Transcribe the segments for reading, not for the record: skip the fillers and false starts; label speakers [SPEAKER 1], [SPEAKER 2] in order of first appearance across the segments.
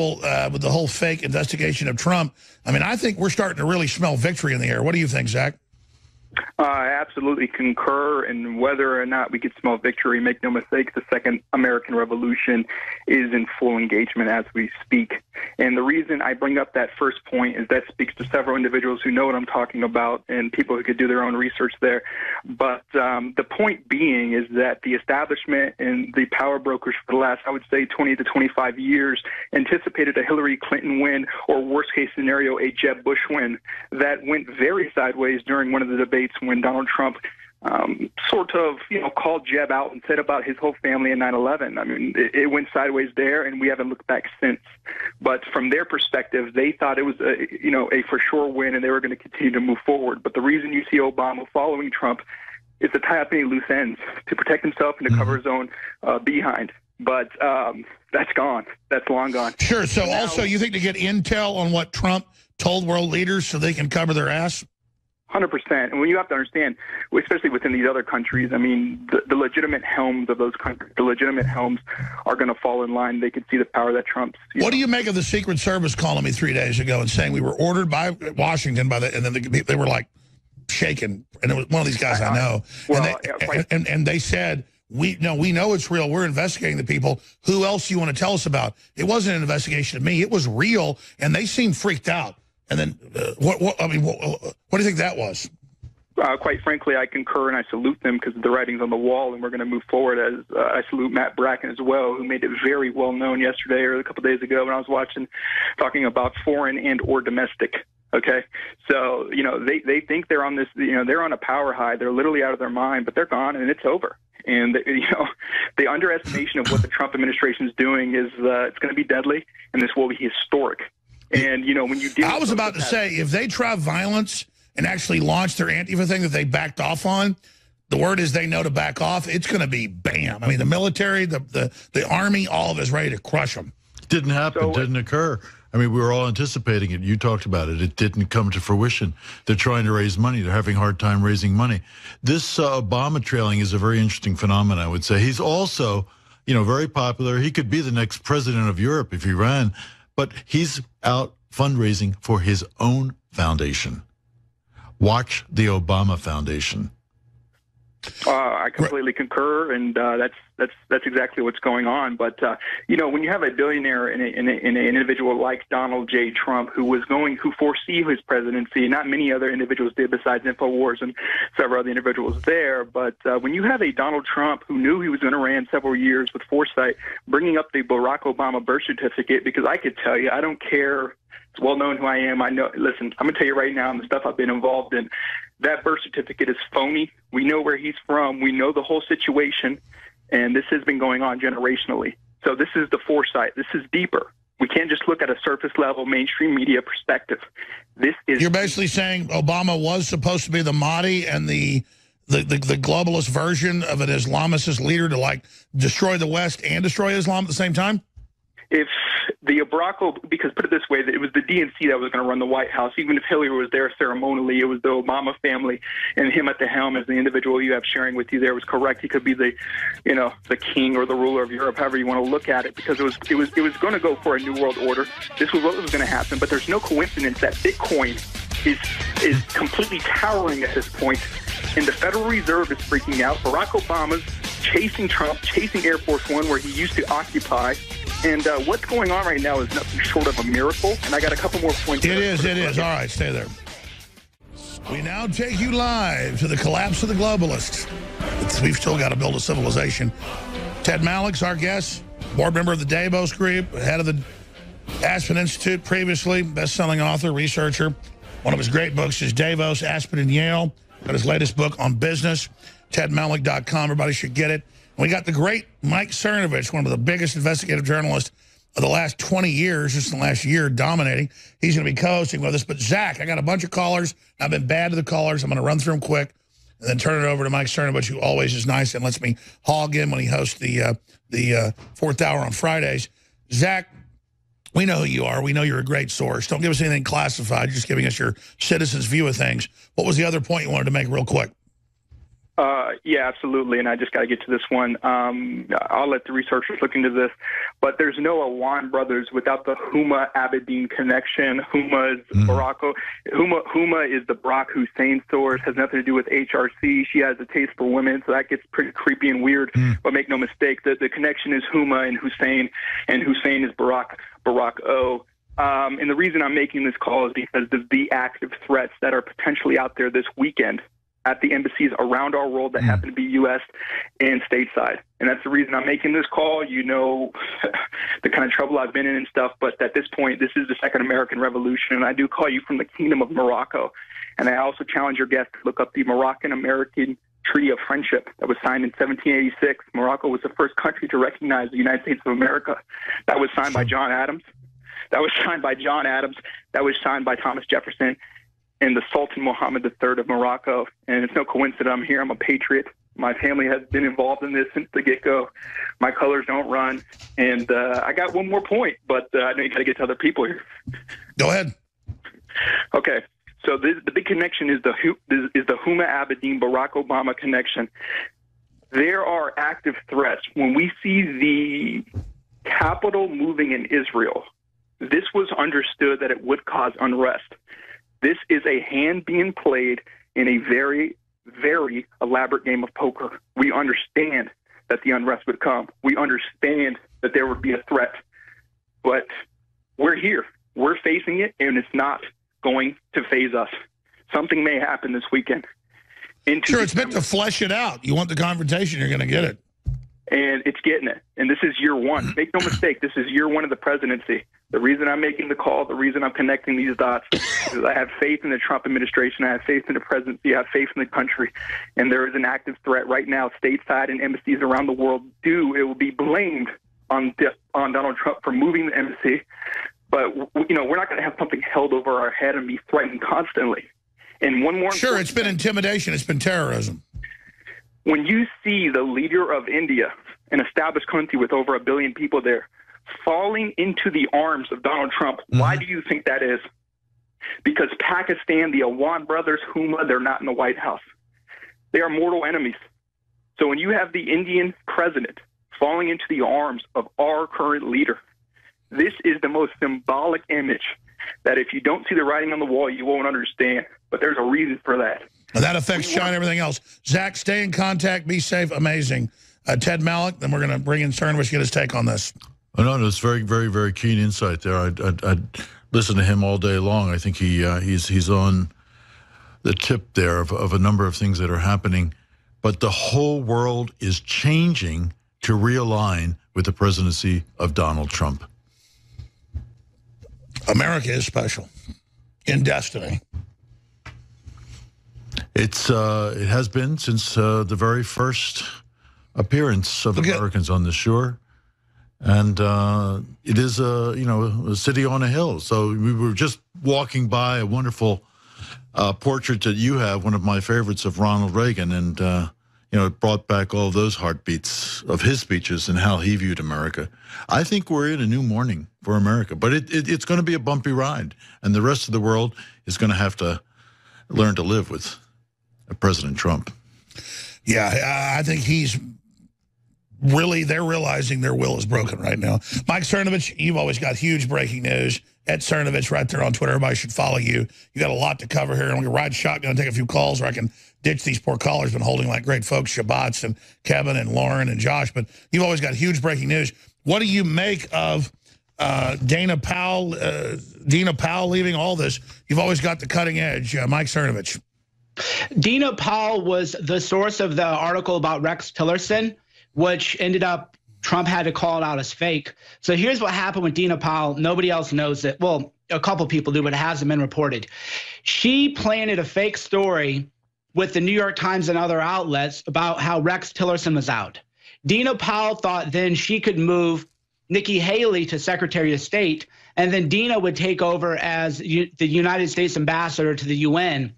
[SPEAKER 1] people with the whole fake investigation of Trump. I mean, I think we're starting to really smell victory in the air. What do you think, Zach?
[SPEAKER 2] I absolutely concur, and whether or not we could smell victory, make no mistake, the Second American Revolution is in full engagement as we speak. And the reason I bring up that first point is that speaks to several individuals who know what I'm talking about and people who could do their own research there. But the point being is that the establishment and the power brokers for the last, I would say, 20 to 25 years anticipated a Hillary Clinton win, or worst case scenario, a Jeb Bush win. That went very sideways during one of the debates when Donald Trump sort of, called Jeb out and said about his whole family in 9/11. I mean, it went sideways there, and we haven't looked back since. But from their perspective, they thought it was a for sure win, and they were going to continue to move forward. But the reason you see Obama following Trump is to tie up any loose ends, to protect himself and to cover his own behind. But that's gone. That's long gone.
[SPEAKER 1] Sure. So now, also, you think to get intel on what Trump told world leaders so they can cover their ass?
[SPEAKER 2] 100%. And when you have to understand, especially within these other countries, I mean, the legitimate helms of those countries, the legitimate helms are going to fall in line. They can see the power that Trump's.
[SPEAKER 1] What do you make of the Secret Service calling me 3 days ago and saying we were ordered by Washington and then they were like shaken, and it was one of these guys I know, well, and they said, we know it's real. We're investigating the people. Who else do you want to tell us about? It wasn't an investigation of me. It was real, and they seemed freaked out. And then, what do you think that was?
[SPEAKER 2] Quite frankly, I concur and I salute them because the writing's on the wall, and we're going to move forward. As I salute Matt Bracken as well, who made it very well known yesterday or a couple days ago when I was watching, talking about foreign and or domestic. Okay, so they think they're on this, they're on a power high. They're literally out of their mind, but they're gone and it's over. And the underestimation of what the Trump administration is doing is it's going to be deadly, and this will be historic. And, when you deal
[SPEAKER 1] I was about to say, if they try violence and actually launch their Antifa thing that they backed off on, the word is they know to back off. It's going to be bam. I mean, the military, the army, all of it is ready to crush them.
[SPEAKER 3] Didn't happen. Didn't occur. I mean, we were all anticipating it. You talked about it. It didn't come to fruition. They're trying to raise money. They're having a hard time raising money. This Obama trailing is a very interesting phenomenon, I would say. He's also, very popular. He could be the next president of Europe if he ran. But he's out fundraising for his own foundation. Watch the Obama Foundation.
[SPEAKER 2] I completely concur, and that's exactly what's going on. But when you have a billionaire and an individual like Donald J. Trump, who foresaw his presidency, not many other individuals did besides INFOWARS and several other individuals there. But when you have a Donald Trump who knew he was going to run several years with foresight, bringing up the Barack Obama birth certificate, because I could tell you, I don't care. It's well known who I am. I know. Listen, I'm going to tell you right now, the stuff I've been involved in, that birth certificate is phony. We know where he's from. We know the whole situation, and this has been going on generationally. So this is the foresight. This is deeper. We can't just look at a surface level mainstream media perspective. This is. You're
[SPEAKER 1] basically saying Obama was supposed to be the Mahdi and the globalist version of an Islamist leader to destroy the West and destroy Islam at the same time?
[SPEAKER 2] If the because put it this way, it was the DNC that was going to run the White House. Even if Hillary was there ceremonially, it was the Obama family, and him at the helm as the individual you have sharing with you there was correct. He could be the king or the ruler of Europe, however you want to look at it, because it was going to go for a new world order. This was what was going to happen, but there's no coincidence that Bitcoin is completely towering at this point, and the Federal Reserve is freaking out. Barack Obama's chasing Trump, chasing Air Force One, where he used to occupy. And what's going on right now is nothing short of a miracle. And I got a couple more points.
[SPEAKER 1] It is. All right, stay there. We now take you live to the collapse of the globalists. We've still got to build a civilization. Ted Mallick's our guest, board member of the Davos Group, head of the Aspen Institute previously, best-selling author, researcher. One of his great books is Davos, Aspen, and Yale. Got his latest book on business, tedmallick.com. Everybody should get it. We got the great Mike Cernovich, one of the biggest investigative journalists of the last 20 years, just in the last year, dominating. He's going to be co-hosting with us. But, Zach, I got a bunch of callers. I've been bad to the callers. I'm going to run through them quick and then turn it over to Mike Cernovich, who always is nice and lets me hog in when he hosts the fourth hour on Fridays. Zach, we know who you are. We know you're a great source. Don't give us anything classified. You're just giving us your citizens' view of things. What was the other point you wanted to make real quick?
[SPEAKER 2] Yeah, absolutely. And I just got to get to this one. I'll let the researchers look into this. But there's no Awan brothers without the Huma Abedin connection. Huma is Morocco. Huma is the Barack Hussein source. Has nothing to do with HRC. She has a taste for women, so that gets pretty creepy and weird. But make no mistake, the connection is Huma and Hussein is Barack O. And the reason I'm making this call is because of the active threats that are potentially out there this weekend at the embassies around our world that happen to be U.S. and stateside. And that's the reason I'm making this call. You know the kind of trouble I've been in and stuff, but at this point, this is the second American Revolution, and I do call you from the Kingdom of Morocco. And I also challenge your guests to look up the Moroccan-American Treaty of Friendship that was signed in 1786. Morocco was the first country to recognize the United States of America. That was signed by John Adams. That was signed by Thomas Jefferson and the Sultan Mohammed III of Morocco. And it's no coincidence I'm here. I'm a patriot. My family has been involved in this since the get-go. My colors don't run. And I got one more point, but I know you got to get to other people here.
[SPEAKER 1] Go ahead.
[SPEAKER 2] Okay. So the big connection is the Huma Abedin Barack Obama connection. There are active threats. When we see the capital moving in Israel, this was understood that it would cause unrest. This is a hand being played in a very, very elaborate game of poker. We understand that the unrest would come. We understand that there would be a threat. But we're here. We're facing it, and it's not going to phase us. Something may happen this weekend.
[SPEAKER 1] Sure, it's meant to flesh it out. You want the confrontation, you're going to get it.
[SPEAKER 2] And it's getting it. And this is year one. Make no mistake, this is year one of the presidency. The reason I'm making the call, the reason I'm connecting these dots is I have faith in the Trump administration. I have faith in the presidency. I have faith in the country. And there is an active threat right now, stateside and embassies around the world it will be blamed on Donald Trump for moving the embassy. But, you know, we're not going to have something held over our head and be threatened constantly. And one more.
[SPEAKER 1] Sure, it's been intimidation. It's been terrorism.
[SPEAKER 2] When you see the leader of India, an established country with over 1 billion people there, falling into the arms of Donald Trump, why do you think that is? Because Pakistan, the Awan brothers, Huma, they're not in the White House. They are mortal enemies. So when you have the Indian president falling into the arms of our current leader, this is the most symbolic image that if you don't see the writing on the wall, you won't understand. But there's a reason for that.
[SPEAKER 1] And that affects China and everything else. Zach, stay in contact. Be safe. Amazing. Ted Malloch, then we're going to bring in Cernovich, get his take on this.
[SPEAKER 3] Oh, no, it's very, very, very keen insight there. I'd listen to him all day long. I think he's on the tip there of a number of things that are happening. But the whole world is changing to realign with the presidency of Donald Trump.
[SPEAKER 1] America is special in destiny.
[SPEAKER 3] It has been since the very first appearance of Americans on the shore. And it is a city on a hill. So we were just walking by a wonderful portrait that you have, one of my favorites of Ronald Reagan, and it brought back all those heartbeats of his speeches and how he viewed America. I think we're in a new morning for America, but it's going to be a bumpy ride, and the rest of the world is going to have to learn to live with President Trump.
[SPEAKER 1] Yeah, I think they're realizing their will is broken right now. Mike Cernovich, you've always got huge breaking news. At Cernovich right there on Twitter. Everybody should follow you. You got a lot to cover here. I'm going to ride shotgun and take a few calls where I can ditch these poor callers been holding like great folks, Shabbats and Kevin and Lauren and Josh. But you've always got huge breaking news. What do you make of Dina Powell leaving all this? You've always got the cutting edge. Mike Cernovich.
[SPEAKER 4] Dina Powell was the source of the article about Rex Tillerson, which ended up Trump had to call it out as fake. So here's what happened with Dina Powell. Nobody else knows it. Well, a couple people do, but it hasn't been reported. She planted a fake story with the New York Times and other outlets about how Rex Tillerson was out. Dina Powell thought then she could move Nikki Haley to Secretary of State, and then Dina would take over as the United States ambassador to the UN.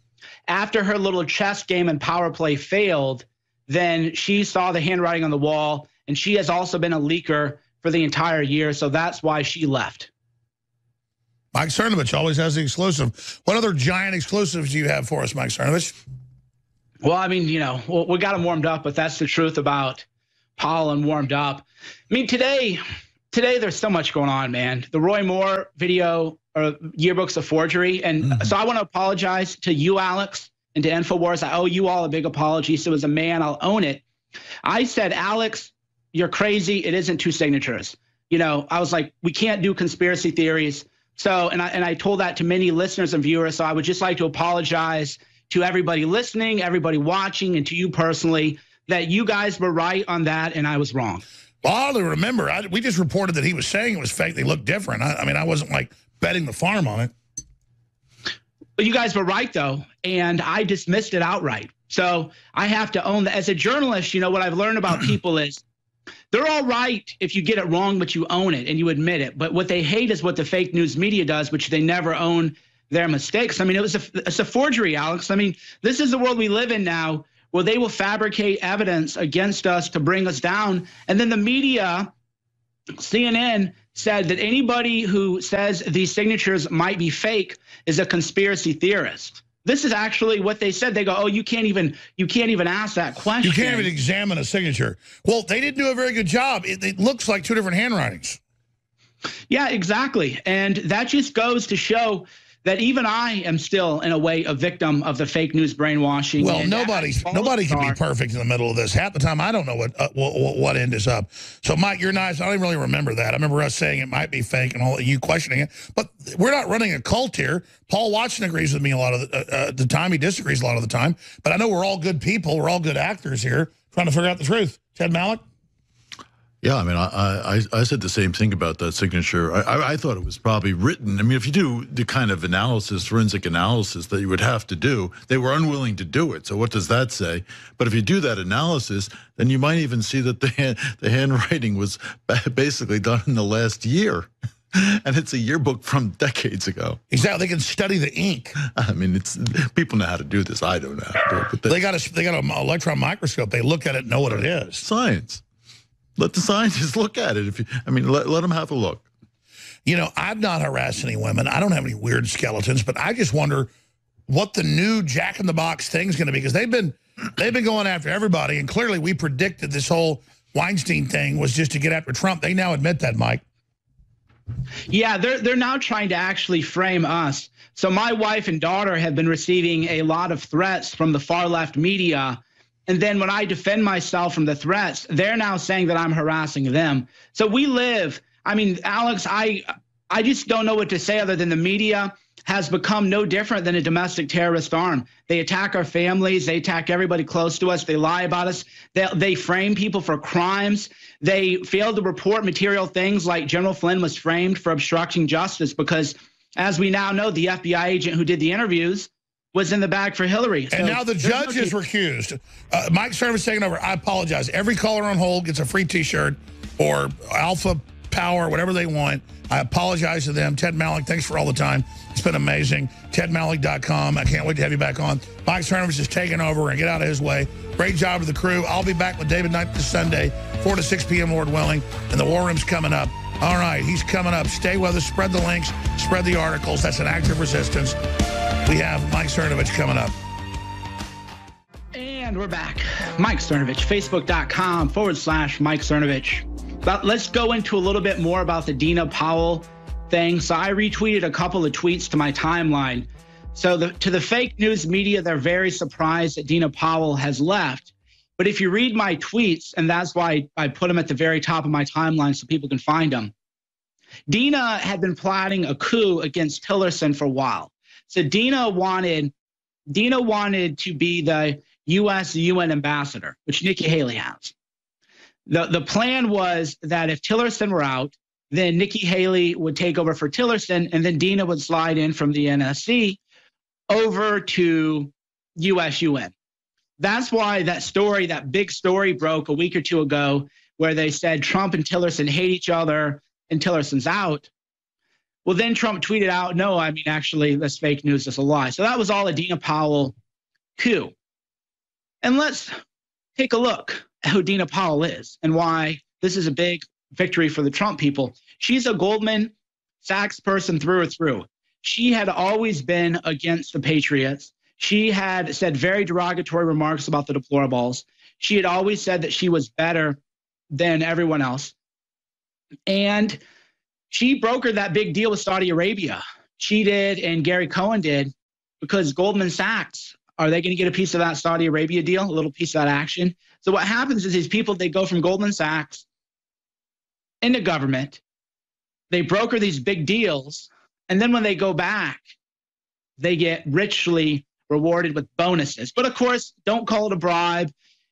[SPEAKER 4] After her little chess game and power play failed, then she saw the handwriting on the wall, and she has also been a leaker for the entire year, so that's why she left.
[SPEAKER 1] Mike Cernovich always has the exclusive. What other giant exclusives do you have for us, Mike Cernovich?
[SPEAKER 4] Well, I mean, we got him warmed up, but that's the truth about Powell and warmed up. I mean, today there's so much going on, man. The Roy Moore video, yearbooks of forgery. And so I want to apologize to you, Alex, and to INFOWARS. I owe you all a big apology. So as a man, I'll own it. I said, Alex, you're crazy. It isn't two signatures. I was like, we can't do conspiracy theories. So, and I told that to many listeners and viewers. So I would just like to apologize to everybody listening, everybody watching, and to you personally, that you guys were right on that and I was wrong.
[SPEAKER 1] Well, I only remember, we just reported that he was saying it was fake. They looked different. I mean, I wasn't like betting the farm on it.
[SPEAKER 4] But you guys were right, though, and I dismissed it outright. So I have to own that. As a journalist, what I've learned about people is they're all right if you get it wrong, but you own it and you admit it. But what they hate is what the fake news media does, which they never own their mistakes. I mean, it's a forgery, Alex. I mean, this is the world we live in now, where they will fabricate evidence against us to bring us down. And then the media, CNN, said that anybody who says these signatures might be fake is a conspiracy theorist. This is actually what they said. They go, oh, you can't even ask that question.
[SPEAKER 1] You can't even examine a signature. Well, they didn't do a very good job. It looks like two different handwritings.
[SPEAKER 4] Yeah, exactly. And that just goes to show that even I am still, in a way, a victim of the fake news brainwashing.
[SPEAKER 1] Well, nobody can be perfect in the middle of this. Half the time, I don't know what end is up. So, Mike, you're nice. I don't even really remember that. I remember us saying it might be fake and all you questioning it. But we're not running a cult here. Paul Watson agrees with me a lot of the time. He disagrees a lot of the time. But I know we're all good people. We're all good actors here trying to figure out the truth. Ted Malik?
[SPEAKER 3] Yeah, I mean, I said the same thing about that signature. I thought it was probably written. I mean, if you do the kind of analysis, forensic analysis that you would have to do, they were unwilling to do it. So what does that say? But if you do that analysis, then you might even see that the handwriting was basically done in the last year. And it's a yearbook from decades ago.
[SPEAKER 1] Exactly. They can study the ink.
[SPEAKER 3] I mean, people know how to do this. I don't know how to do it. But
[SPEAKER 1] they got an electron microscope. They look at it and know what it is.
[SPEAKER 3] Science. Let the scientists look at it. Let them have a look.
[SPEAKER 1] I've not harassed any women. I don't have any weird skeletons, but I just wonder what the new Jack in the Box thing is going to be, because they've been going after everybody, and clearly we predicted this whole Weinstein thing was just to get after Trump. They now admit that, Mike.
[SPEAKER 4] Yeah, they're now trying to actually frame us. So my wife and daughter have been receiving a lot of threats from the far left media. And then when I defend myself from the threats, they're now saying that I'm harassing them. So we live, I mean, Alex, I just don't know what to say other than the media has become no different than a domestic terrorist arm. They attack our families. They attack everybody close to us. They lie about us. They frame people for crimes. They fail to report material things like General Flynn was framed for obstructing justice because, as we now know, the FBI agent who did the interviews was in the bag for Hillary.
[SPEAKER 1] And now the judge is recused. Mike Cernovich taking over. I apologize. Every caller on hold gets a free T-shirt or Alpha Power, whatever they want. I apologize to them. Ted Malik, thanks for all the time. It's been amazing. TedMalik.com. I can't wait to have you back on. Mike Cernovich is taking over and get out of his way. Great job to the crew. I'll be back with David Knight this Sunday, 4 to 6 p.m., Lord willing. And the War Room's coming up. All right, he's coming up. Stay with us. Spread the links. Spread the articles. That's an act of resistance. We have Mike Cernovich coming up.
[SPEAKER 4] And we're back. Mike Cernovich, Facebook.com/Mike Cernovich. But let's go into a little bit more about the Dina Powell thing. So I retweeted a couple of tweets to my timeline. So to the fake news media, they're very surprised that Dina Powell has left. But if you read my tweets, and that's why I put them at the very top of my timeline so people can find them, Dina had been plotting a coup against Tillerson for a while. So Dina wanted to be the U.S. UN ambassador, which Nikki Haley has. The plan was that if Tillerson were out, then Nikki Haley would take over for Tillerson, and then Dina would slide in from the NSC over to U.S. UN. That's why that big story broke a week or two ago where they said Trump and Tillerson hate each other and Tillerson's out. Well, then Trump tweeted out, no, I mean, actually, that's fake news. That's a lie. So that was all a Dina Powell coup. And let's take a look at who Dina Powell is and why this is a big victory for the Trump people. She's a Goldman Sachs person through and through. She had always been against the Patriots. She had said very derogatory remarks about the deplorables. She had always said that she was better than everyone else. And she brokered that big deal with Saudi Arabia. She did, and Gary Cohn did, because Goldman Sachs, are they going to get a piece of that Saudi Arabia deal, a little piece of that action? So what happens is these people, they go from Goldman Sachs into government, they broker these big deals, and then when they go back, they get richly rewarded with bonuses. But of course, don't call it a bribe.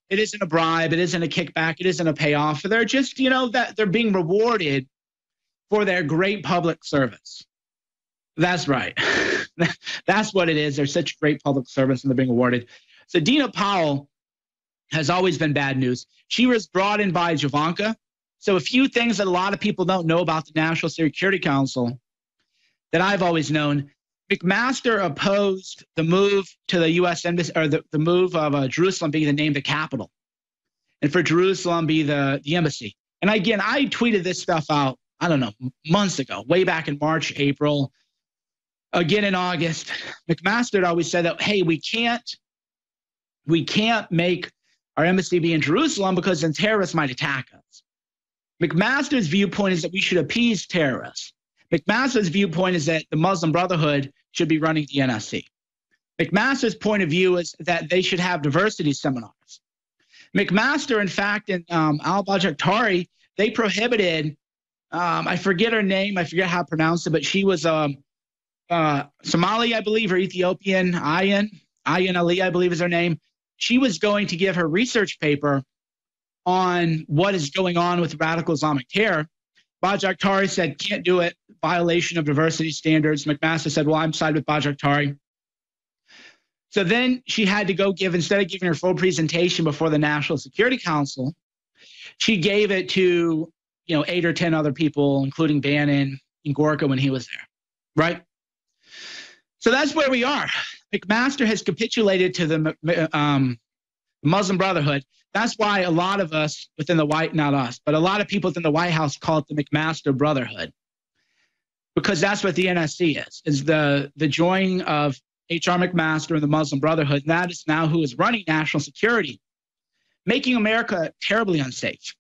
[SPEAKER 4] It isn't a bribe. It isn't a kickback. It isn't a payoff. They're just, that they're being rewarded for their great public service. That's right. That's what it is. They're such great public service and they're being awarded. So Dina Powell has always been bad news. She was brought in by Javanka. So a few things that a lot of people don't know about the National Security Council that I've always known. McMaster opposed the move to the U.S. Embassy, or the move of Jerusalem being the name of the capital, and for Jerusalem be the embassy. And again, I tweeted this stuff out, I don't know, months ago, way back in March, April, again in August. McMaster had always said that, hey, we can't make our embassy be in Jerusalem because then terrorists might attack us. McMaster's viewpoint is that we should appease terrorists. McMaster's viewpoint is that the Muslim Brotherhood should be running the NSC. McMaster's point of view is that they should have diversity seminars. McMaster, in fact, and al-Bajaktari, they prohibited, I forget her name, I forget how to pronounce it, but she was Somali, I believe, or Ethiopian, Ayan Ali, I believe is her name. She was going to give her research paper on what is going on with radical Islamic terror. Bajaktari said, can't do it, violation of diversity standards. McMaster said, well, I'm side with Bajaktari. So then she had to go give, instead of giving her full presentation before the National Security Council, she gave it to, 8 or 10 other people, including Bannon and Gorka when he was there, right? So that's where we are. McMaster has capitulated to the Muslim Brotherhood. That's why a lot of us within the not us, but a lot of people within the White House call it the McMaster Brotherhood, because that's what the NSC is the joining of H.R. McMaster and the Muslim Brotherhood. And that is now who is running national security, making America terribly unsafe.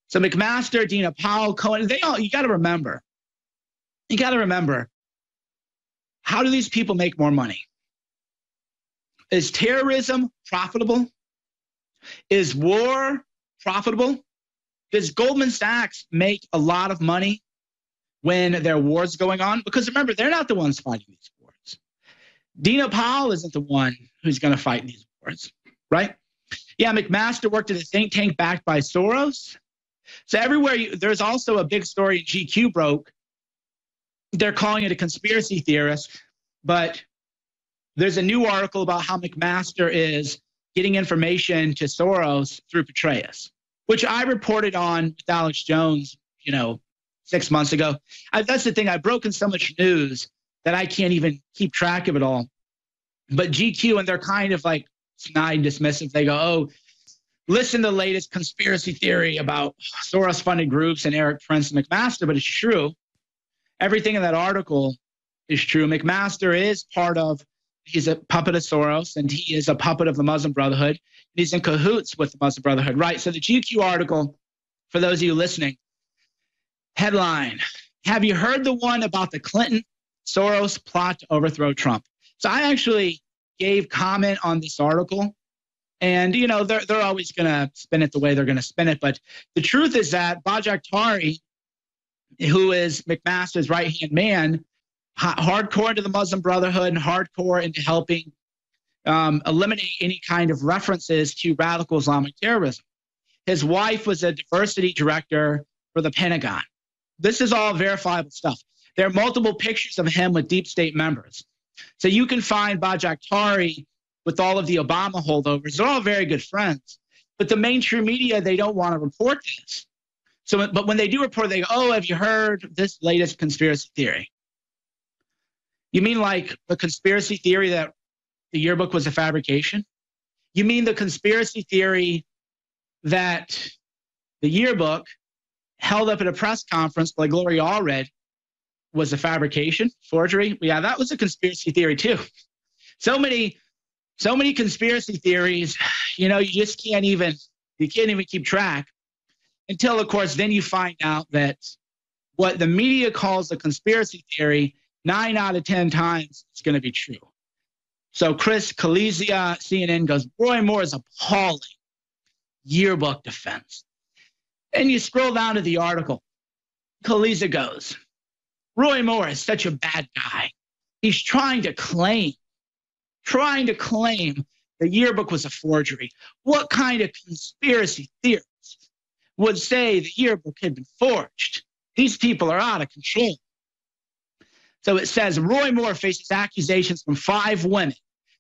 [SPEAKER 4] So McMaster, Dina Powell, Cohen, you got to remember, how do these people make more money? Is terrorism profitable? Is war profitable? Does Goldman Sachs make a lot of money when there are wars going on? Because remember, they're not the ones fighting these wars. Dina Powell isn't the one who's going to fight these wars, right? Yeah, McMaster worked at a think tank backed by Soros. So everywhere, there's also a big story GQ broke. They're calling it a conspiracy theorist, but there's a new article about how McMaster is getting information to Soros through Petraeus, which I reported on with Alex Jones, 6 months ago. That's the thing. I've broken so much news that I can't even keep track of it all. But GQ, and they're kind of like snide and dismissive. They go, oh, listen to the latest conspiracy theory about Soros-funded groups and Eric Prince and McMaster, but it's true. Everything in that article is true. McMaster is he's a puppet of Soros, and he is a puppet of the Muslim Brotherhood. And he's in cahoots with the Muslim Brotherhood, right? So the GQ article, for those of you listening, headline, have you heard the one about the Clinton-Soros plot to overthrow Trump? So I actually gave comment on this article, and, they're always going to spin it the way they're going to spin it. But the truth is that Bajaktari, who is McMaster's right-hand man, hardcore into the Muslim Brotherhood and hardcore into helping eliminate any kind of references to radical Islamic terrorism. His wife was a diversity director for the Pentagon. This is all verifiable stuff. There are multiple pictures of him with deep state members. So you can find Bajaktari with all of the Obama holdovers. They're all very good friends. But the mainstream media, they don't want to report this. But when they do report, they go, oh, have you heard this latest conspiracy theory? You mean like the conspiracy theory that the yearbook was a fabrication? You mean the conspiracy theory that the yearbook held up at a press conference by Gloria Allred was a fabrication, forgery? Yeah, that was a conspiracy theory too. So many So many conspiracy theories, you just can't even keep track until, of course, then you find out that what the media calls a conspiracy theory, 9 out of 10 times it's going to be true. So Chris Kalizia, CNN, goes, Roy Moore is appalling. Yearbook defense. And you scroll down to the article. Kalizia goes, Roy Moore is such a bad guy. He's trying to claim the yearbook was a forgery. What kind of conspiracy theorist would say the yearbook had been forged? These people are out of control. So it says Roy Moore faces accusations from 5 women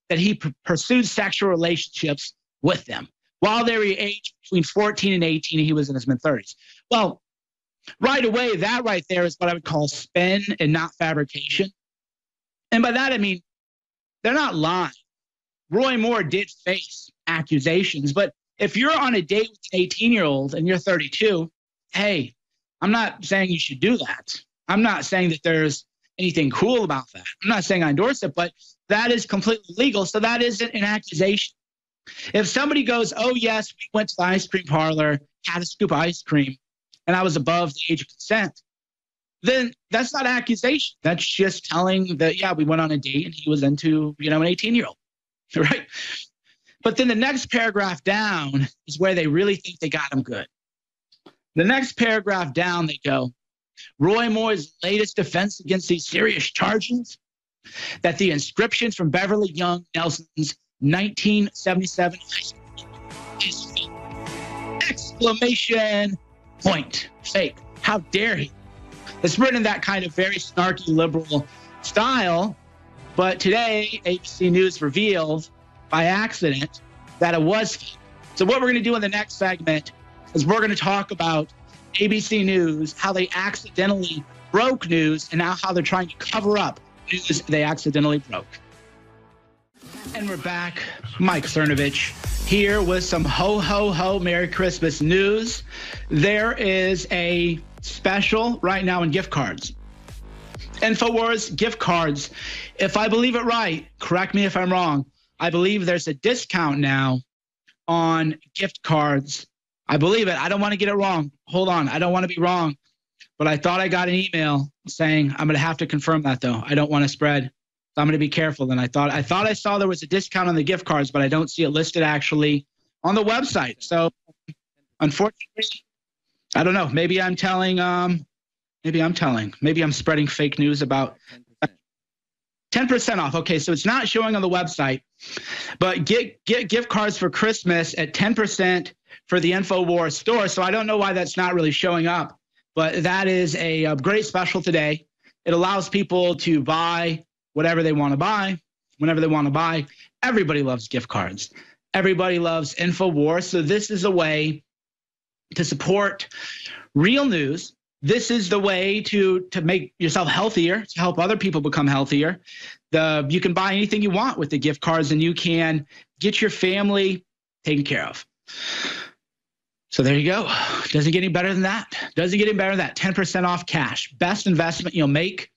[SPEAKER 4] that he pursued sexual relationships with them while they were aged between 14 and 18, and he was in his mid-30s. Well, right away, that right there is what I would call spin and not fabrication. And by that, I mean, they're not lying. Roy Moore did face accusations, but if you're on a date with an 18-year-old and you're 32, hey, I'm not saying you should do that. I'm not saying that there's anything cool about that. I'm not saying I endorse it, but that is completely legal. So that isn't an accusation. If somebody goes, oh, yes, we went to the ice cream parlor, had a scoop of ice cream, and I was above the age of consent, then that's not accusation. That's just telling that, yeah, we went on a date and he was into, an 18-year-old, right? But then the next paragraph down is where they really think they got him good. The next paragraph down, they go, Roy Moore's latest defense against these serious charges, that the inscriptions from Beverly Young Nelson's 1977 is fake. Exclamation point. Fake. How dare he? It's written in that kind of very snarky liberal style, but today ABC News revealed by accident that it was fake. So what we're going to do in the next segment is we're going to talk about ABC News, how they accidentally broke news, and now how they're trying to cover up news they accidentally broke. And we're back. Mike Cernovich here with some ho, ho, ho, Merry Christmas news. There is a special right now in gift cards. INFOWARS gift cards. If I believe it right, correct me if I'm wrong, I believe there's a discount now on gift cards. I believe it. I don't want to get it wrong. Hold on. I don't want to be wrong. But I thought I got an email saying I'm going to have to confirm that, though. I don't want to spread. So I'm going to be careful. And I thought I saw there was a discount on the gift cards, but I don't see it listed actually on the website. So unfortunately, I don't know. Maybe I'm spreading fake news about 10% off. Okay, so it's not showing on the website, but get gift cards for Christmas at 10% for the INFOWARS store. So I don't know why that's not really showing up, but that is a great special today. It allows people to buy whatever they want to buy, whenever they want to buy. Everybody loves gift cards. Everybody loves INFOWARS. So this is a way to support real news. This is the way to make yourself healthier, to help other people become healthier. You can buy anything you want with the gift cards, and you can get your family taken care of. So there you go. Doesn't get any better than that. Doesn't get any better than that. 10% off cash. Best investment you'll make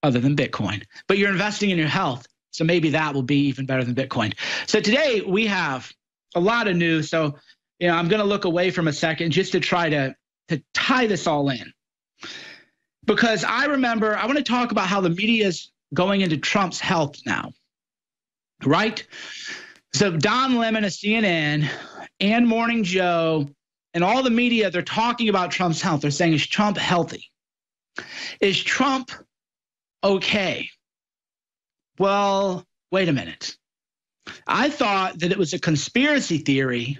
[SPEAKER 4] other than Bitcoin. But you're investing in your health, so maybe that will be even better than Bitcoin. So today we have a lot of news. So I'm going to look away from a second just to try to tie this all in. Because I want to talk about how the media is going into Trump's health now, right? So Don Lemon of CNN and Morning Joe and all the media, they're talking about Trump's health. They're saying, is Trump healthy? Is Trump okay? Well, wait a minute. I thought that it was a conspiracy theory.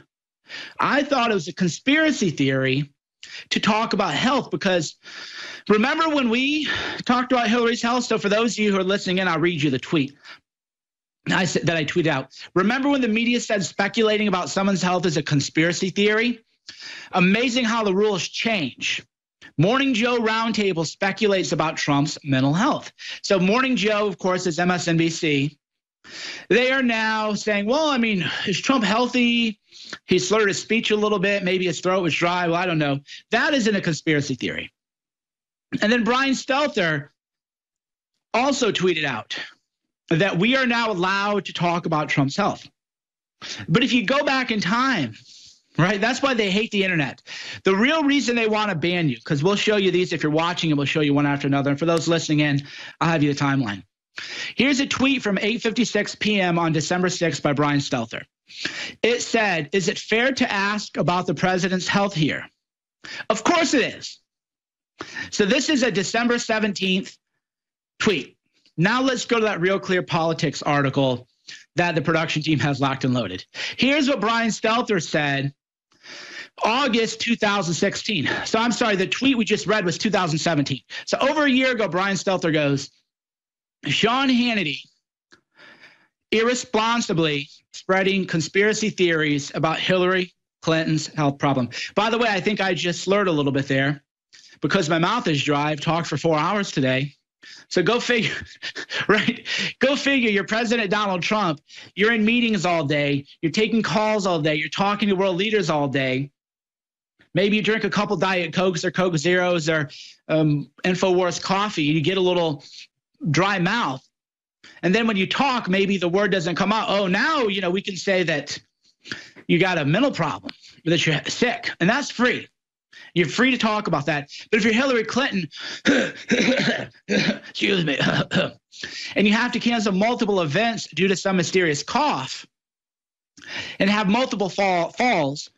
[SPEAKER 4] To talk about health, because remember when we talked about Hillary's health? So for those of you who are listening in, I'll read you the tweet I tweeted out. Remember when the media said speculating about someone's health is a conspiracy theory? Amazing how the rules change. Morning Joe Roundtable speculates about Trump's mental health. So Morning Joe, of course, is MSNBC. They are now saying, well, I mean, is Trump healthy? He slurred his speech a little bit. Maybe his throat was dry. Well, I don't know. That isn't a conspiracy theory. And then Brian Stelter also tweeted out that we are now allowed to talk about Trump's health. But if you go back in time, right, that's why they hate the internet. The real reason they want to ban you, because we'll show you these if you're watching, and we'll show you one after another. And for those listening in, I'll have you the timeline. Here's a tweet from 8:56 p.m. on December 6th by Brian Stelter. It said, "Is it fair to ask about the president's health here?" Of course it is. So this is a December 17th tweet. Now let's go to that Real Clear Politics article that the production team has locked and loaded. Here's what Brian Stelter said August 2016. So I'm sorry, the tweet we just read was 2017. So over a year ago, Brian Stelter goes, "Sean Hannity irresponsibly spreading conspiracy theories about Hillary Clinton's health problem." By the way, I think I just slurred a little bit there because my mouth is dry. I've talked for 4 hours today. So go figure, right? Go figure. You're President Donald Trump. You're in meetings all day. You're taking calls all day. You're talking to world leaders all day. Maybe you drink a couple Diet Cokes or Coke Zeros or INFOWARS coffee. You get a little dry mouth. And then when you talk, maybe the word doesn't come out. Oh, now, we can say that you got a mental problem, that you're sick, and that's free. You're free to talk about that. But if you're Hillary Clinton, excuse me, and you have to cancel multiple events due to some mysterious cough and have multiple falls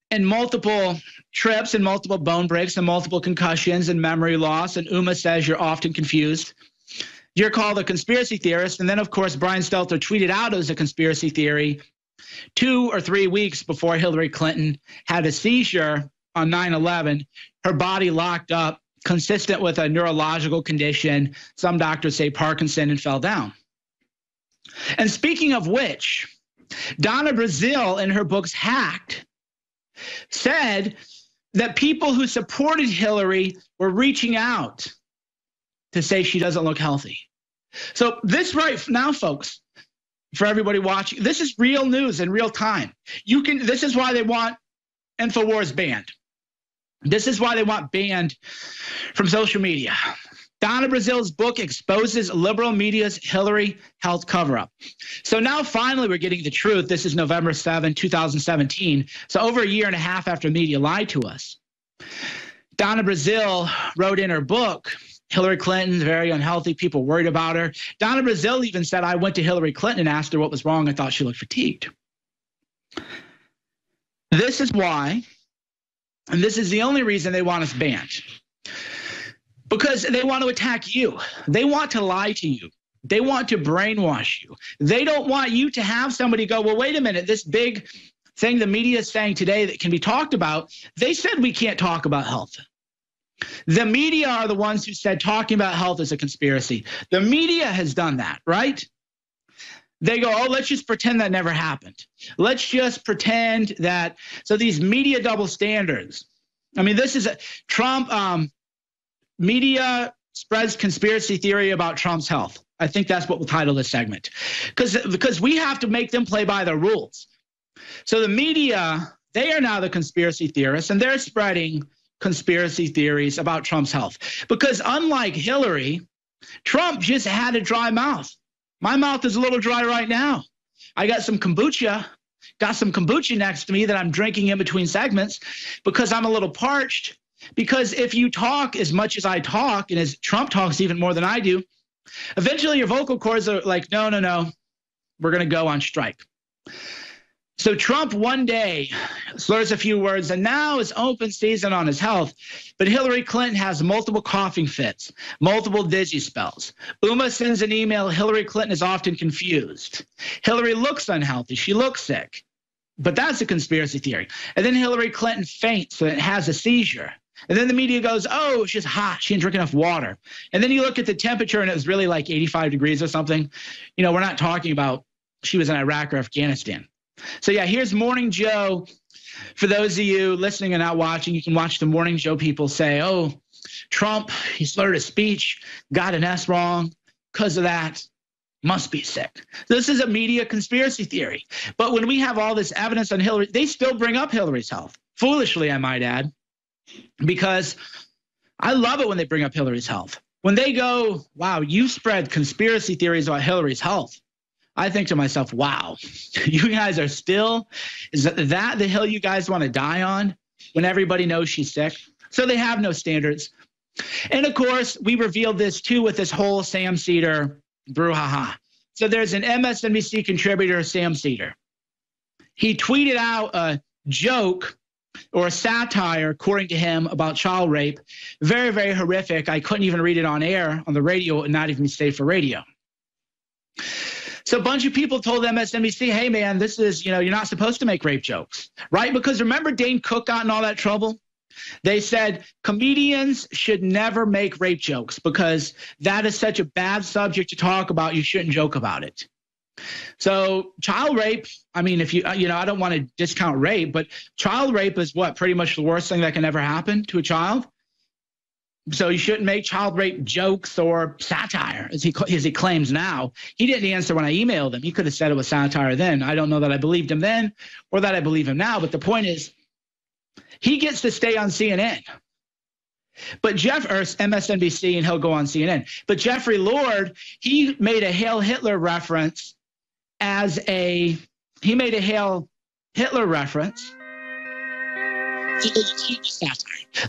[SPEAKER 4] and multiple trips and multiple bone breaks and multiple concussions and memory loss, and Uma says you're often confused, you're called a conspiracy theorist. And then, of course, Brian Stelter tweeted out it was a conspiracy theory 2 or 3 weeks before Hillary Clinton had a seizure on 9/11, her body locked up, consistent with a neurological condition. Some doctors say Parkinson, and fell down. And speaking of which, Donna Brazile, in her books Hacked, said that people who supported Hillary were reaching out to say she doesn't look healthy. So this right now, folks, for everybody watching, this is real news in real time. This is why they want INFOWARS banned. This is why they want banned from social media. Donna Brazile's book exposes liberal media's Hillary health cover-up. So now finally we're getting the truth. This is November 7, 2017. So over a year and a half after media lied to us. Donna Brazile wrote in her book, Hillary Clinton's very unhealthy, people worried about her. Donna Brazile even said, "I went to Hillary Clinton and asked her what was wrong. I thought she looked fatigued." This is why, and this is the only reason they want us banned. Because they want to attack you. They want to lie to you. They want to brainwash you. They don't want you to have somebody go, well, wait a minute, this big thing the media is saying today that can be talked about, they said we can't talk about health. The media are the ones who said talking about health is a conspiracy. The media has done that, right? They go, oh, let's just pretend that never happened. Let's just pretend that. So these media double standards. I mean, this is Trump. Media spreads conspiracy theory about Trump's health. I think that's what we'll title this segment. Because we have to make them play by the rules. So the media, they are now the conspiracy theorists, and they're spreading conspiracy theories about Trump's health. Because unlike Hillary, Trump just had a dry mouth. My mouth is a little dry right now. I got some kombucha next to me that I'm drinking in between segments because I'm a little parched. Because if you talk as much as I talk, and as Trump talks even more than I do, eventually your vocal cords are like, no, we're going to go on strike. So Trump one day slurs a few words, and now is open season on his health. But Hillary Clinton has multiple coughing fits, multiple dizzy spells. Uma sends an email. Hillary Clinton is often confused. Hillary looks unhealthy. She looks sick. But that's a conspiracy theory. And then Hillary Clinton faints and has a seizure. And then the media goes, oh, she's hot. She didn't drink enough water. And then you look at the temperature, and it was really like 85 degrees or something. You know, we're not talking about she was in Iraq or Afghanistan. So, yeah, here's Morning Joe. For those of you listening and not watching, you can watch the Morning Joe people say, oh, Trump, he slurred his speech, got an S wrong. Because of that, must be sick. This is a media conspiracy theory. But when we have all this evidence on Hillary, they still bring up Hillary's health. Foolishly, I might add. Because I love it when they bring up Hillary's health. when they go, wow, you spread conspiracy theories about Hillary's health, I think to myself, wow, you guys are still, is that the hill you guys want to die on when everybody knows she's sick? So they have no standards. And of course, we revealed this too with this whole Sam Cedar brouhaha. So there's an MSNBC contributor, Sam Cedar. He tweeted out a joke or a satire, according to him, about child rape. Very, very horrific. I couldn't even read it on air, on the radio, and not even safe for radio. So a bunch of people told MSNBC, hey, man, this is, you're not supposed to make rape jokes, right? Because remember Dane Cook got in all that trouble? They said comedians should never make rape jokes because that is such a bad subject to talk about. You shouldn't joke about it. So child rape, I mean, if I don't want to discount rape, but child rape is what? Pretty much the worst thing that can ever happen to a child. So you shouldn't make child rape jokes or satire, as he claims now. He didn't answer when I emailed him. He could have said it was satire then. I don't know that I believed him then or that I believe him now. But the point is, he gets to stay on CNN. But MSNBC, and he'll go on CNN. But Jeffrey Lord, he made a Hail Hitler reference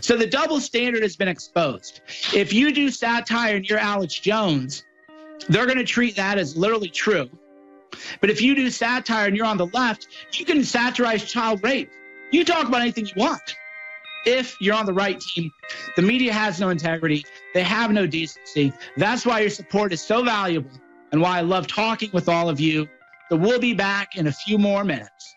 [SPEAKER 4] So the double standard has been exposed. If you do satire and you're Alex Jones, they're going to treat that as literally true. But if you do satire and you're on the left, you can satirize child rape. You talk about anything you want. If you're on the right team, the media has no integrity. They have no decency. That's why your support is so valuable and why I love talking with all of you. So we'll be back in a few more minutes.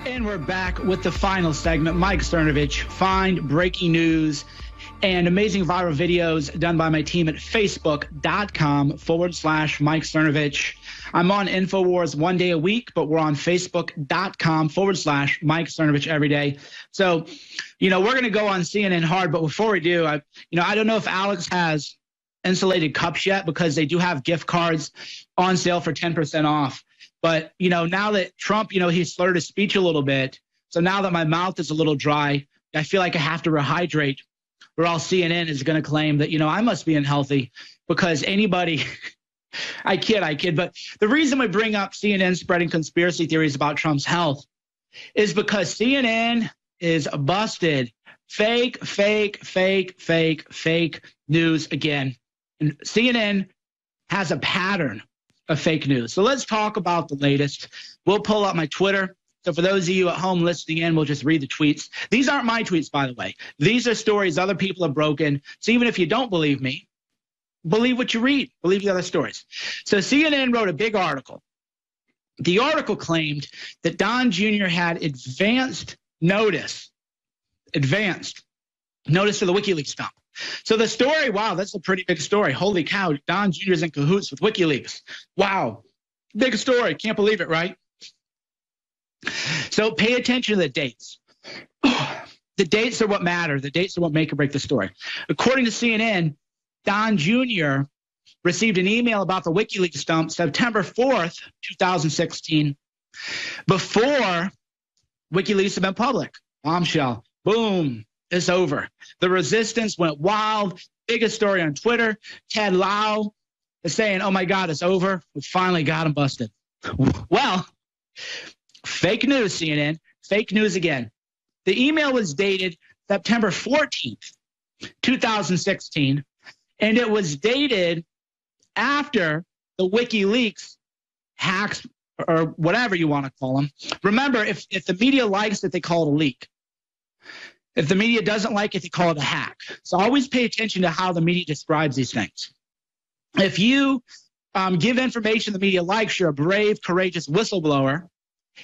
[SPEAKER 4] And we're back with the final segment. Mike Cernovich, find breaking news and amazing viral videos done by my team at facebook.com/Mike Cernovich. I'm on INFOWARS one day a week, but we're on facebook.com/Mike Cernovich every day. So, we're going to go on CNN hard, but before we do, I don't know if Alex has insulated cups yet because they do have gift cards on sale for 10% off. But, now that Trump, he slurred his speech a little bit. So now that my mouth is a little dry, I feel like I have to rehydrate, or else CNN is going to claim that, I must be unhealthy because anybody, I kid. But the reason we bring up CNN spreading conspiracy theories about Trump's health is because CNN is busted. Fake news again. And CNN has a pattern of fake news. So let's talk about the latest. We'll pull up my Twitter. So for those of you at home listening in, we'll just read the tweets. These aren't my tweets, by the way. These are stories other people have broken. So even if you don't believe me, believe what you read. Believe the other stories. So CNN wrote a big article. The article claimed that Don Jr. had advanced notice of the WikiLeaks dump. So the story, wow, that's a pretty big story. Holy cow, Don Jr. is in cahoots with WikiLeaks. Wow, big story. Can't believe it, right? So pay attention to the dates. The dates are what matter. The dates are what make or break the story. According to CNN, Don Jr. received an email about the WikiLeaks dump September 4th, 2016, before WikiLeaks had been public. Bombshell. Boom. It's over. The resistance went wild. Biggest story on Twitter. Ted Lieu is saying, oh, my God, it's over. We finally got him busted. Well, fake news, CNN. Fake news again. The email was dated September 14th, 2016, and it was dated after the WikiLeaks hacks or whatever you want to call them. Remember, if the media likes it, they call it a leak. If the media doesn't like it, they call it a hack. So always pay attention to how the media describes these things. If you give information the media likes, you're a brave, courageous whistleblower.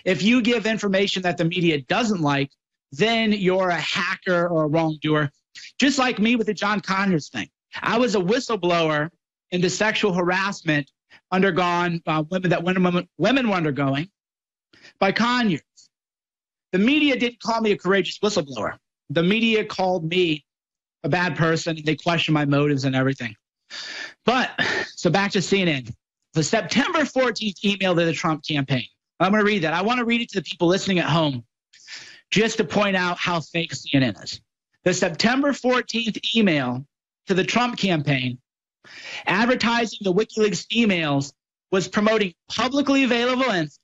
[SPEAKER 4] If you give information that the media doesn't like, then you're a hacker or a wrongdoer. Just like me with the John Conyers thing. I was a whistleblower into sexual harassment undergone women were undergoing by Conyers. The media didn't call me a courageous whistleblower. The media called me a bad person. They questioned my motives and everything. But, so back to CNN. The September 14th email to the Trump campaign. I'm going to read that. I want to read it to the people listening at home just to point out how fake CNN is. The September 14th email to the Trump campaign, advertising the WikiLeaks emails, was promoting publicly available info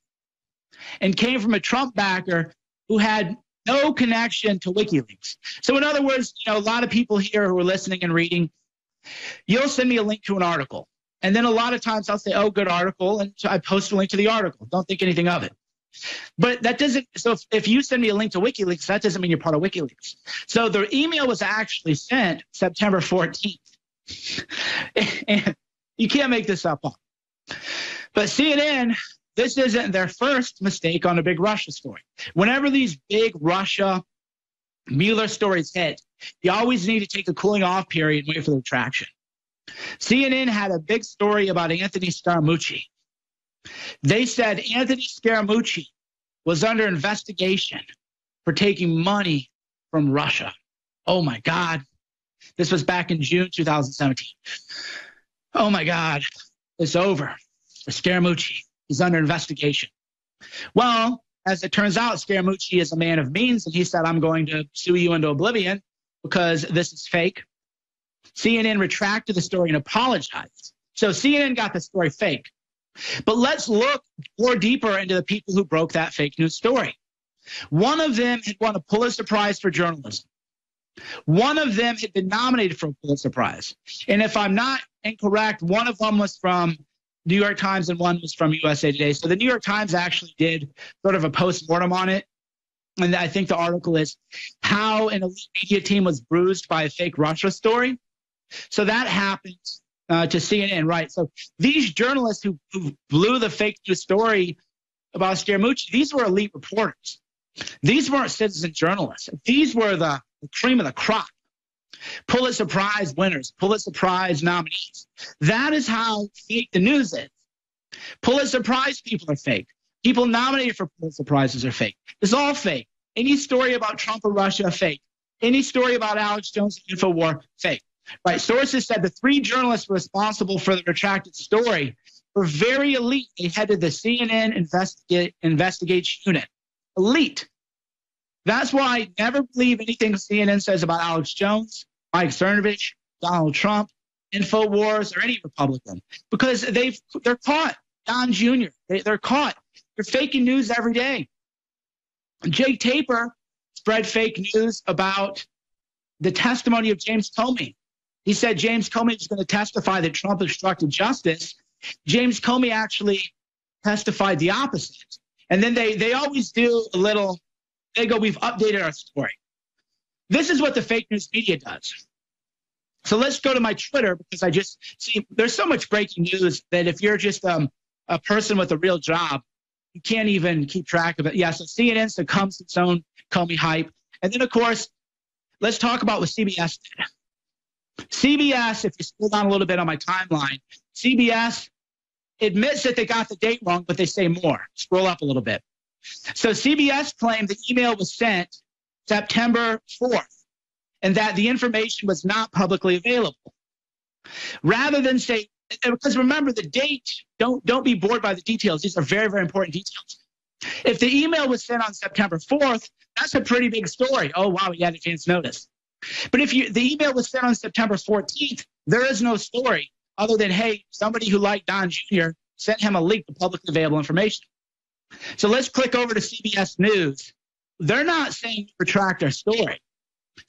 [SPEAKER 4] and came from a Trump backer who had no connection to WikiLeaks. So in other words, a lot of people here who are listening and reading, you'll send me a link to an article. And then a lot of times I'll say, oh, good article. And so I post a link to the article. Don't think anything of it. But that doesn't, so if you send me a link to WikiLeaks, that doesn't mean you're part of WikiLeaks. So the email was actually sent September 14th. And you can't make this up. But CNN, this isn't their first mistake on a big Russia story. Whenever these big Russia Mueller stories hit, you always need to take a cooling off period and wait for the traction. CNN had a big story about Anthony Scaramucci. They said Anthony Scaramucci was under investigation for taking money from Russia. Oh, my God. This was back in June 2017. Oh, my God. It's over. Scaramucci is under investigation. Well, as it turns out, Scaramucci is a man of means, and he said, I'm going to sue you into oblivion because this is fake. CNN retracted the story and apologized. So CNN got the story fake. But let's look more deeper into the people who broke that fake news story. One of them had won a Pulitzer Prize for journalism. One of them had been nominated for a Pulitzer Prize. And if I'm not incorrect, one of them was from New York Times and one was from USA Today. So the New York Times actually did sort of a post-mortem on it. And I think the article is how an elite media team was bruised by a fake Russia story. So that happened to CNN, right? So these journalists who blew the fake news story about Scaramucci, these were elite reporters. These weren't citizen journalists. These were the cream of the crop. Pulitzer Prize winners, Pulitzer Prize nominees. That is how fake the news is. Pulitzer Prize people are fake. People nominated for Pulitzer Prizes are fake. It's all fake. Any story about Trump or Russia, fake. Any story about Alex Jones and INFOWARS, fake. Right. Sources said the three journalists responsible for the retracted story were very elite. They headed the CNN investigation unit. Elite. That's why I never believe anything CNN says about Alex Jones, Mike Cernovich, Donald Trump, INFOWARS, or any Republican, because they're caught. Don Jr., they're caught. They're faking news every day. Jake Tapper spread fake news about the testimony of James Comey. He said James Comey is going to testify that Trump obstructed justice. James Comey actually testified the opposite. And then they always do a little, they go, we've updated our story. This is what the fake news media does. So let's go to my Twitter, because I just see there's so much breaking news that if you're just a person with a real job, you can't even keep track of it. Yeah, so CNN succumbs to its own Comey hype. And then, of course, let's talk about what CBS did. CBS, if you scroll down a little bit on my timeline, CBS admits that they got the date wrong, but they say more. Scroll up a little bit. So CBS claimed the email was sent September 4th and that the information was not publicly available. Rather than say, because remember the date, don't be bored by the details. These are very, very important details. If the email was sent on September 4th, that's a pretty big story. Oh, wow, we had advance notice. But if the email was sent on September 14th, there is no story other than, hey, somebody who liked Don Jr. sent him a link to publicly available information. So let's click over to CBS News. They're not saying retract their story.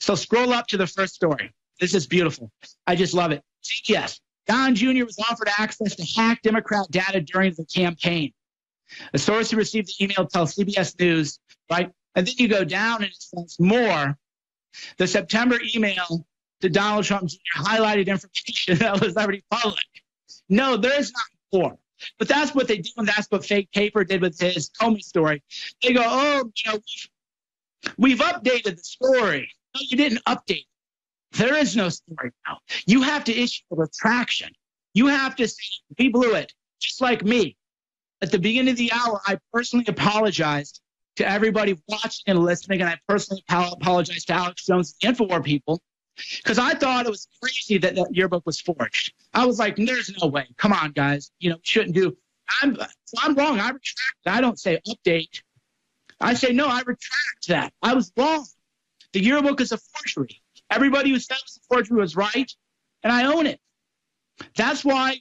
[SPEAKER 4] So scroll up to the first story. This is beautiful. I just love it. CBS. Don Jr. was offered access to hacked Democrat data during the campaign. A source who received the email tells CBS News, right? And then you go down and it says more. The September email to Donald Trump Jr. highlighted information that was already public. No, there is not more. But that's what they do, and that's what fake paper did with his Comey story. They go, oh, we've updated the story. No, you didn't update. There is no story now. You have to issue a retraction. You have to say, we blew it, just like me. At the beginning of the hour, I personally apologized to everybody watching and listening, and I personally apologized to Alex Jones and the INFOWARS people, because I thought it was crazy that that yearbook was forged. I was like, there's no way. Come on, guys. We shouldn't do. I'm wrong. I retract. I don't say update. I say, no, I retract that. I was wrong. The yearbook is a forgery. Everybody who said it was a forgery was right. and I own it. That's why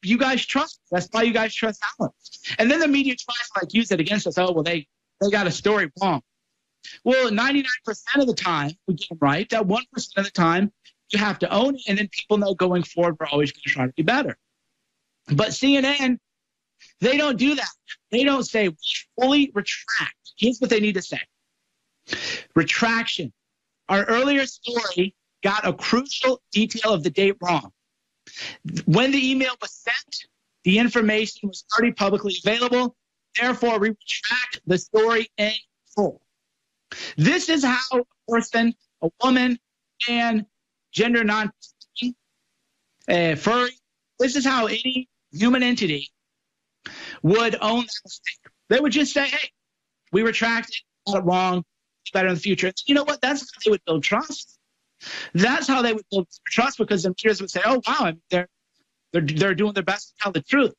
[SPEAKER 4] you guys trust. That's why you guys trust Alex. And then the media tries to use it against us. Oh, well, they got a story wrong. Well, 99% of the time we get them right. That 1% of the time you have to own it, and then people know going forward we're always going to try to be better. But CNN, they don't do that. They don't say we fully retract. Here's what they need to say. Retraction. Our earlier story got a crucial detail of the date wrong. When the email was sent, the information was already publicly available. Therefore, we retract the story in full. This is how a person, a woman, and gender non-furry, this is how any human entity would own that mistake. They would just say, hey, we retract it, got it wrong, it's better in the future. And you know what? That's how they would build trust. That's how they would build trust, because the peers would say, oh, wow, I mean, they're doing their best to tell the truth.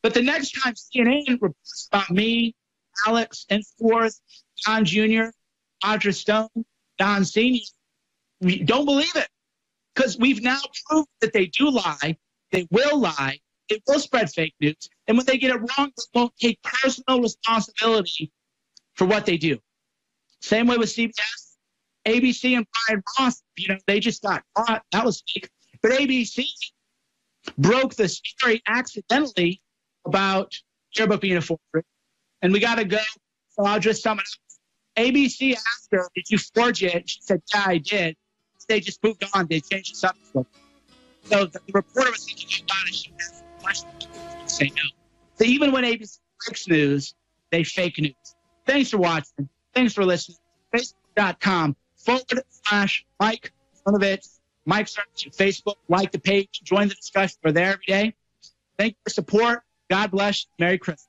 [SPEAKER 4] But the next time CNN reports about me, Alex, INFOWARS, John Jr., Roger Stone, Don Sr., we don't believe it, because we've now proved that they do lie, they will spread fake news, and when they get it wrong, they won't take personal responsibility for what they do. Same way with CBS, ABC, and Brian Ross. They just got caught. That was fake. But ABC broke the story accidentally about Yearbook being a forgery, and we got to go. So I'll just sum it up. ABC asked her, did you forge it? She said, yeah, I did. They just moved on. They changed the subject. So the reporter was thinking, oh, God, she asked a question. Say no. So even when ABC breaks news, they fake news. Thanks for watching. Thanks for listening. Facebook.com/Mike Cernovich. Mike Cernovich, Facebook. Like the page. Join the discussion. We're there every day. Thank you for support. God bless. Merry Christmas.